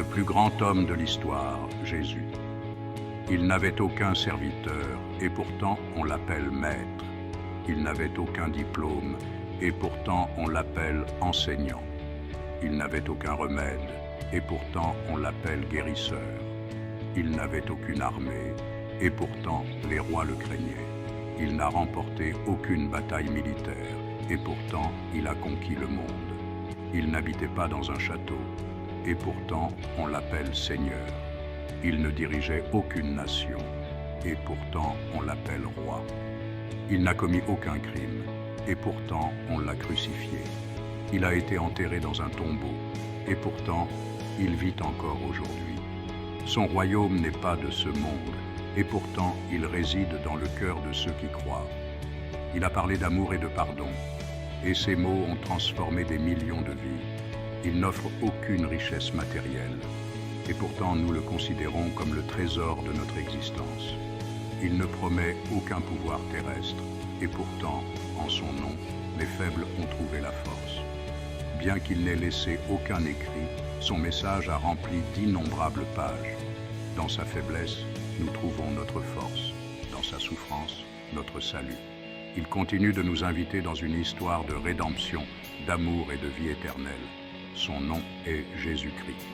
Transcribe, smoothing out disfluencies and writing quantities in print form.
le plus grand homme de l'histoire, Jésus. Il n'avait aucun serviteur, et pourtant on l'appelle maître. Il n'avait aucun diplôme, et pourtant on l'appelle enseignant. Il n'avait aucun remède, et pourtant on l'appelle guérisseur. Il n'avait aucune armée, et pourtant les rois le craignaient. Il n'a remporté aucune bataille militaire, et pourtant il a conquis le monde. Il n'habitait pas dans un château, et pourtant on l'appelle Seigneur. Il ne dirigeait aucune nation, et pourtant on l'appelle roi. Il n'a commis aucun crime, et pourtant on l'a crucifié. Il a été enterré dans un tombeau, et pourtant il vit encore aujourd'hui. Son royaume n'est pas de ce monde, et pourtant il réside dans le cœur de ceux qui croient. Il a parlé d'amour et de pardon, et ses mots ont transformé des millions de vies. Il n'offre aucune richesse matérielle, et pourtant nous le considérons comme le trésor de notre existence. Il ne promet aucun pouvoir terrestre, et pourtant, en son nom, les faibles ont trouvé la force. Bien qu'il n'ait laissé aucun écrit, son message a rempli d'innombrables pages. Dans sa faiblesse, nous trouvons notre force. Dans sa souffrance, notre salut. Il continue de nous inviter dans une histoire de rédemption, d'amour et de vie éternelle. Son nom est Jésus-Christ.